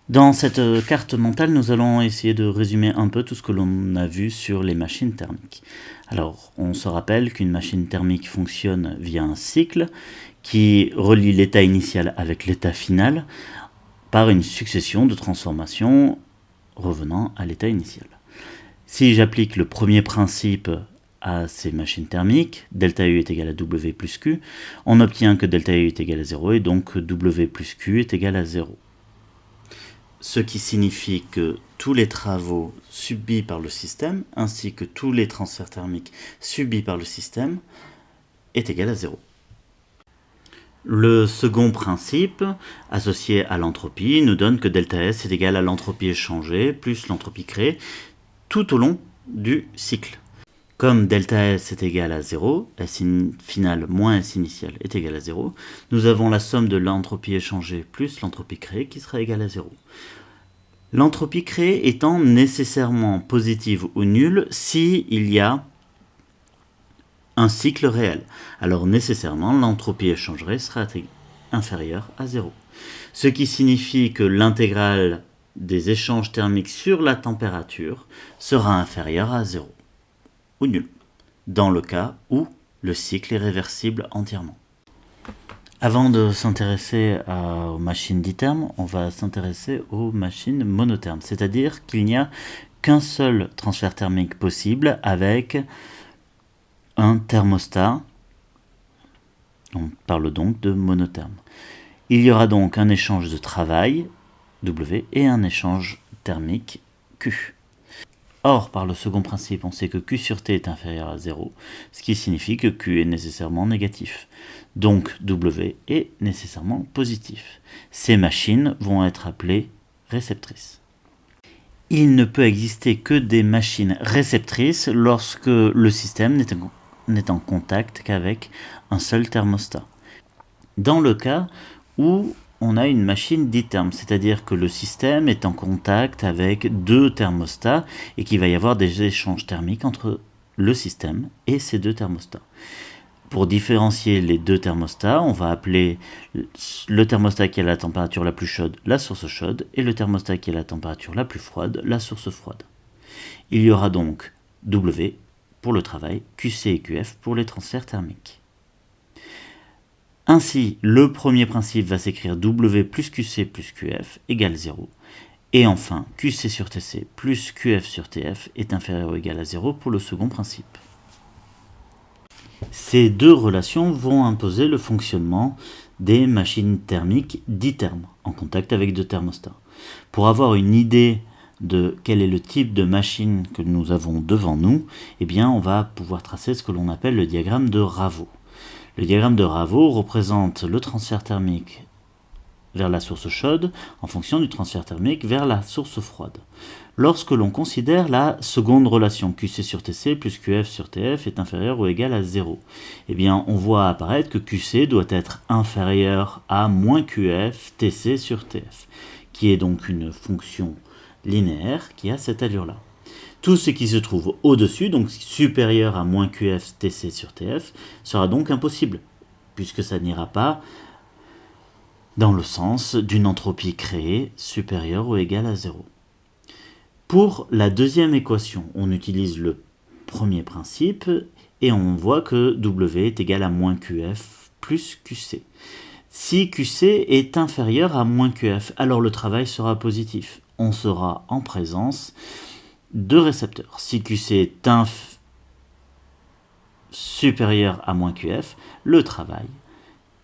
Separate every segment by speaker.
Speaker 1: Dans cette carte mentale, nous allons essayer de résumer un peu tout ce que l'on a vu sur les machines thermiques. Alors, on se rappelle qu'une machine thermique fonctionne via un cycle qui relie l'état initial avec l'état final par une succession de transformations revenant à l'état initial. Si j'applique le premier principe à ces machines thermiques, delta U est égal à W plus Q, on obtient que delta U est égal à 0 et donc W plus Q est égal à 0. Ce qui signifie que tous les travaux subis par le système, ainsi que tous les transferts thermiques subis par le système, est égal à 0. Le second principe, associé à l'entropie, nous donne que delta S est égal à l'entropie échangée plus l'entropie créée tout au long du cycle. Comme delta S est égal à 0, S final moins S initial est égal à 0, nous avons la somme de l'entropie échangée plus l'entropie créée qui sera égale à 0. L'entropie créée étant nécessairement positive ou nulle s'il y a un cycle réel. Alors nécessairement, l'entropie échangée sera inférieure à 0. Ce qui signifie que l'intégrale des échanges thermiques sur la température sera inférieure à 0 ou nul, dans le cas où le cycle est réversible entièrement. Avant de s'intéresser aux machines dithermes, on va s'intéresser aux machines monothermes, c'est-à-dire qu'il n'y a qu'un seul transfert thermique possible avec un thermostat. On parle donc de monotherme. Il y aura donc un échange de travail, W, et un échange thermique, Q. Or, par le second principe, on sait que Q sur T est inférieur à 0, ce qui signifie que Q est nécessairement négatif. Donc W est nécessairement positif. Ces machines vont être appelées réceptrices. Il ne peut exister que des machines réceptrices lorsque le système n'est en contact qu'avec un seul thermostat. Dans le cas où on a une machine ditherme, c'est-à-dire que le système est en contact avec deux thermostats et qu'il va y avoir des échanges thermiques entre le système et ces deux thermostats. Pour différencier les deux thermostats, on va appeler le thermostat qui a la température la plus chaude la source chaude et le thermostat qui a la température la plus froide la source froide. Il y aura donc W pour le travail, QC et QF pour les transferts thermiques. Ainsi, le premier principe va s'écrire W plus QC plus QF égale 0. Et enfin, QC sur TC plus QF sur TF est inférieur ou égal à 0 pour le second principe. Ces deux relations vont imposer le fonctionnement des machines thermiques dithermes en contact avec deux thermostats. Pour avoir une idée de quel est le type de machine que nous avons devant nous, eh bien, on va pouvoir tracer ce que l'on appelle le diagramme de Ravo. Le diagramme de Ravo représente le transfert thermique vers la source chaude en fonction du transfert thermique vers la source froide. Lorsque l'on considère la seconde relation QC sur TC plus QF sur TF est inférieur ou égal à 0, eh bien on voit apparaître que QC doit être inférieur à moins QF TC sur TF, qui est donc une fonction linéaire qui a cette allure-là. Tout ce qui se trouve au-dessus, donc supérieur à moins QF TC sur TF, sera donc impossible, puisque ça n'ira pas dans le sens d'une entropie créée supérieure ou égale à 0. Pour la deuxième équation, on utilise le premier principe et on voit que W est égal à moins QF plus QC. Si QC est inférieur à moins QF, alors le travail sera positif. On sera en présence de récepteurs. Si QC est supérieur à moins QF, le travail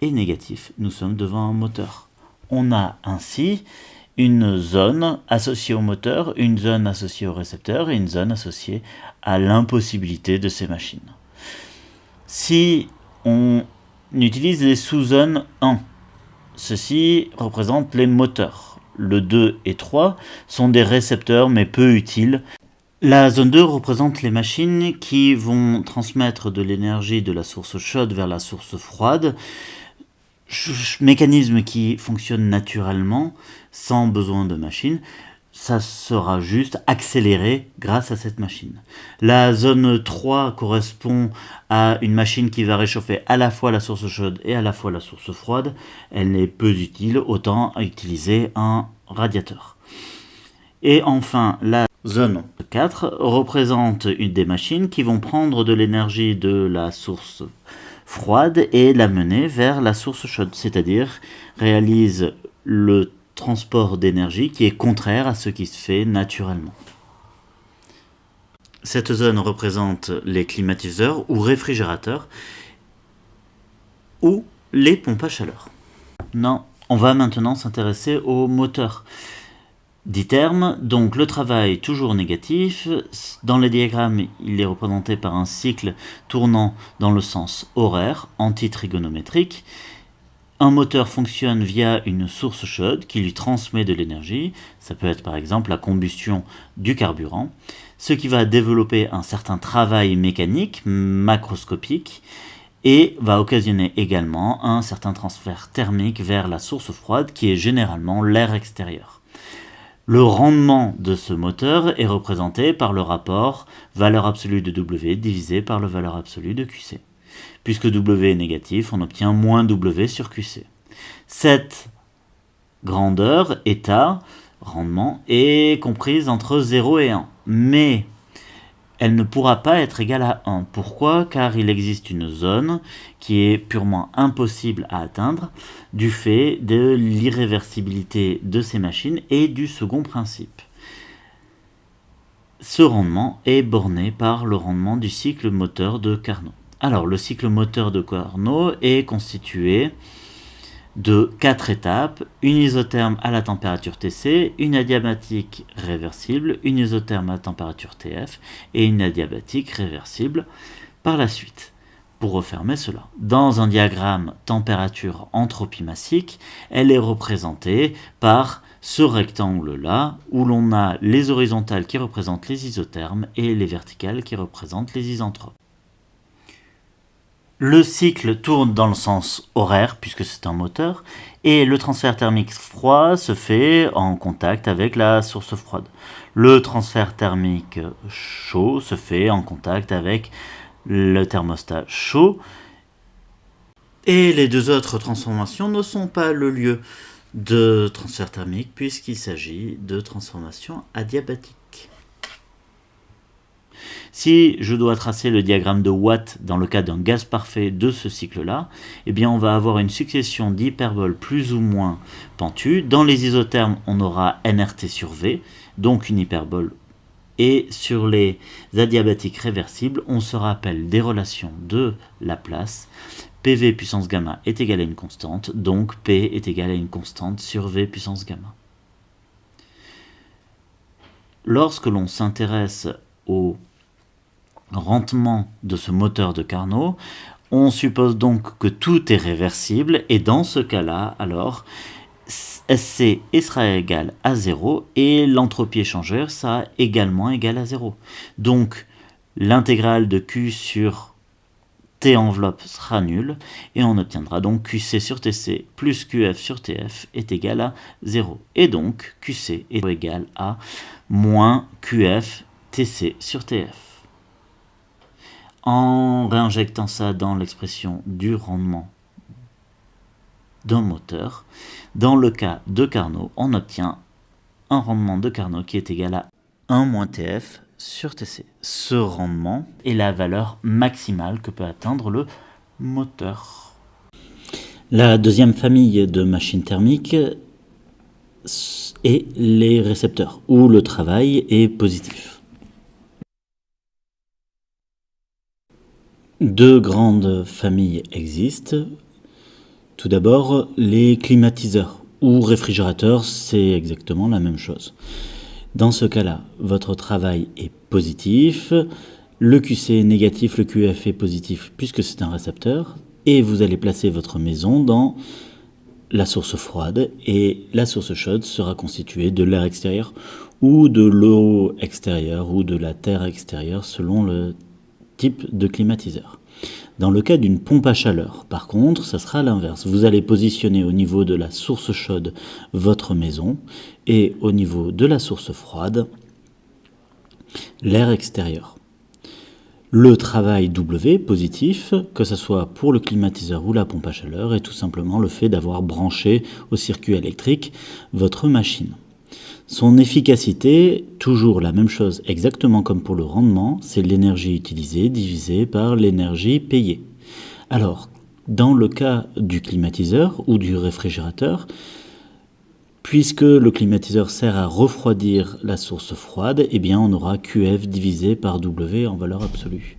Speaker 1: est négatif. Nous sommes devant un moteur. On a ainsi une zone associée au moteur, une zone associée au récepteur et une zone associée à l'impossibilité de ces machines. Si on utilise les sous-zones 1, ceci représente les moteurs. Le 2 et 3 sont des récepteurs mais peu utiles. La zone 2 représente les machines qui vont transmettre de l'énergie de la source chaude vers la source froide, mécanisme qui fonctionne naturellement, sans besoin de machine. Ça sera juste accéléré grâce à cette machine. La zone 3 correspond à une machine qui va réchauffer à la fois la source chaude et à la fois la source froide. Elle est peu utile, autant utiliser un radiateur. Et enfin, la zone 4 représente des machines qui vont prendre de l'énergie de la source froide et l'amener vers la source chaude, c'est-à-dire réalise le transport d'énergie qui est contraire à ce qui se fait naturellement. Cette zone représente les climatiseurs ou réfrigérateurs ou les pompes à chaleur. Non, on va maintenant s'intéresser aux moteurs. 10 termes, donc le travail toujours négatif. Dans les diagrammes, il est représenté par un cycle tournant dans le sens horaire, antitrigonométrique. Un moteur fonctionne via une source chaude qui lui transmet de l'énergie. Ça peut être par exemple la combustion du carburant, ce qui va développer un certain travail mécanique macroscopique et va occasionner également un certain transfert thermique vers la source froide qui est généralement l'air extérieur. Le rendement de ce moteur est représenté par le rapport valeur absolue de W divisé par la valeur absolue de QC. Puisque W est négatif, on obtient moins W sur QC. Cette grandeur, état, rendement, est comprise entre 0 et 1. Mais elle ne pourra pas être égale à 1. Pourquoi ? Car il existe une zone qui est purement impossible à atteindre du fait de l'irréversibilité de ces machines et du second principe. Ce rendement est borné par le rendement du cycle moteur de Carnot. Alors, le cycle moteur de Carnot est constitué de 4 étapes, une isotherme à la température Tc, une adiabatique réversible, une isotherme à température Tf et une adiabatique réversible par la suite. Pour refermer cela, dans un diagramme température-entropie massique, elle est représentée par ce rectangle-là où l'on a les horizontales qui représentent les isothermes et les verticales qui représentent les isentropes. Le cycle tourne dans le sens horaire, puisque c'est un moteur, et le transfert thermique froid se fait en contact avec la source froide. Le transfert thermique chaud se fait en contact avec le thermostat chaud. Et les deux autres transformations ne sont pas le lieu de transfert thermique, puisqu'il s'agit de transformation adiabatique. Si je dois tracer le diagramme de Watt dans le cas d'un gaz parfait de ce cycle-là, eh bien on va avoir une succession d'hyperboles plus ou moins pentues. Dans les isothermes, on aura nRT sur V, donc une hyperbole. Et sur les adiabatiques réversibles, on se rappelle des relations de Laplace. PV puissance gamma est égal à une constante, donc P est égal à une constante sur V puissance gamma. Lorsque l'on s'intéresse au rendement de ce moteur de Carnot, on suppose donc que tout est réversible, et dans ce cas-là, alors, SC sera égal à 0, et l'entropie échangeur sera également égale à 0. Donc, l'intégrale de Q sur T enveloppe sera nulle, et on obtiendra donc QC sur TC plus QF sur TF est égal à 0. Et donc, QC est égal à moins QF TC sur TF. En réinjectant ça dans l'expression du rendement d'un moteur, dans le cas de Carnot, on obtient un rendement de Carnot qui est égal à 1 moins TF sur TC. Ce rendement est la valeur maximale que peut atteindre le moteur. La deuxième famille de machines thermiques est les récepteurs, où le travail est positif. Deux grandes familles existent. Tout d'abord, les climatiseurs ou réfrigérateurs, c'est exactement la même chose. Dans ce cas-là, votre travail est positif, le QC est négatif, le QF est positif puisque c'est un récepteur, et vous allez placer votre maison dans la source froide, et la source chaude sera constituée de l'air extérieur ou de l'eau extérieure ou de la terre extérieure selon le type de climatiseur. Dans le cas d'une pompe à chaleur, par contre, ça sera l'inverse. Vous allez positionner au niveau de la source chaude votre maison et au niveau de la source froide l'air extérieur. Le travail W positif, que ce soit pour le climatiseur ou la pompe à chaleur, est tout simplement le fait d'avoir branché au circuit électrique votre machine. Son efficacité, toujours la même chose, exactement comme pour le rendement, c'est l'énergie utilisée divisée par l'énergie payée. Alors, dans le cas du climatiseur ou du réfrigérateur, puisque le climatiseur sert à refroidir la source froide, eh bien on aura QF divisé par W en valeur absolue.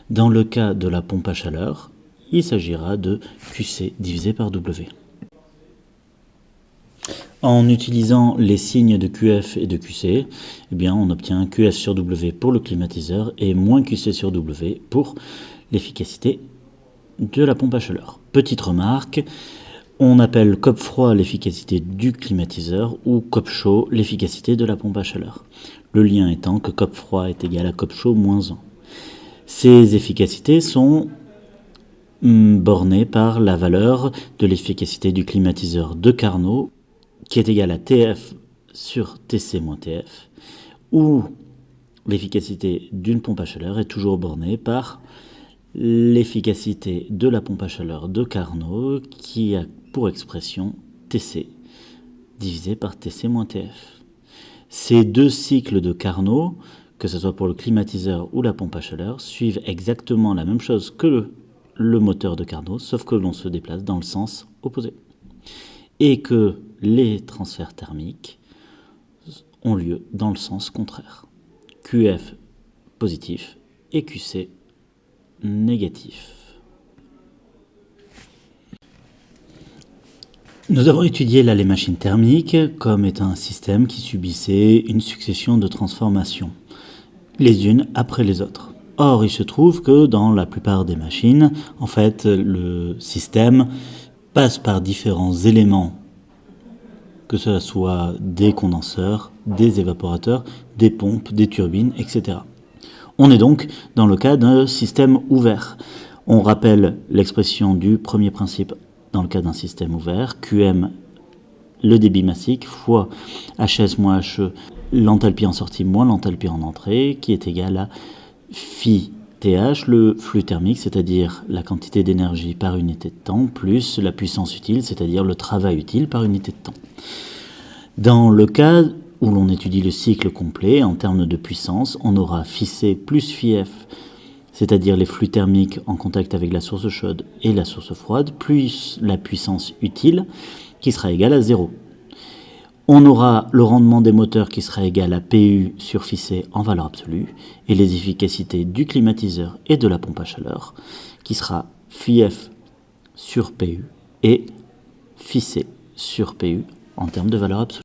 Speaker 1: Dans le cas de la pompe à chaleur, il s'agira de QC divisé par W. En utilisant les signes de QF et de QC, eh bien on obtient QF sur W pour le climatiseur et moins QC sur W pour l'efficacité de la pompe à chaleur. Petite remarque, on appelle COP froid l'efficacité du climatiseur ou COP chaud l'efficacité de la pompe à chaleur. Le lien étant que COP froid est égal à COP chaud moins 1. Ces efficacités sont bornées par la valeur de l'efficacité du climatiseur de Carnot qui est égal à TF sur TC moins TF, où l'efficacité d'une pompe à chaleur est toujours bornée par l'efficacité de la pompe à chaleur de Carnot qui a pour expression TC divisé par TC moins TF. Ces deux cycles de Carnot, que ce soit pour le climatiseur ou la pompe à chaleur, suivent exactement la même chose que le moteur de Carnot, sauf que l'on se déplace dans le sens opposé. Et que les transferts thermiques ont lieu dans le sens contraire. QF positif et QC négatif. Nous avons étudié l'allée machine thermique comme étant un système qui subissait une succession de transformations, les unes après les autres. Or, il se trouve que dans la plupart des machines, en fait, le système passe par différents éléments, que ce soit des condenseurs, des évaporateurs, des pompes, des turbines, etc. On est donc dans le cas d'un système ouvert. On rappelle l'expression du premier principe dans le cas d'un système ouvert, QM, le débit massique, fois HS moins HE, l'enthalpie en sortie moins l'enthalpie en entrée, qui est égal à phi TH, le flux thermique, c'est-à-dire la quantité d'énergie par unité de temps, plus la puissance utile, c'est-à-dire le travail utile par unité de temps. Dans le cas où l'on étudie le cycle complet, en termes de puissance, on aura phi C plus phi F, c'est-à-dire les flux thermiques en contact avec la source chaude et la source froide, plus la puissance utile, qui sera égale à 0. On aura le rendement des moteurs qui sera égal à PU sur phi C en valeur absolue, et les efficacités du climatiseur et de la pompe à chaleur, qui sera phi F sur PU et phi C sur PU en termes de valeur absolue.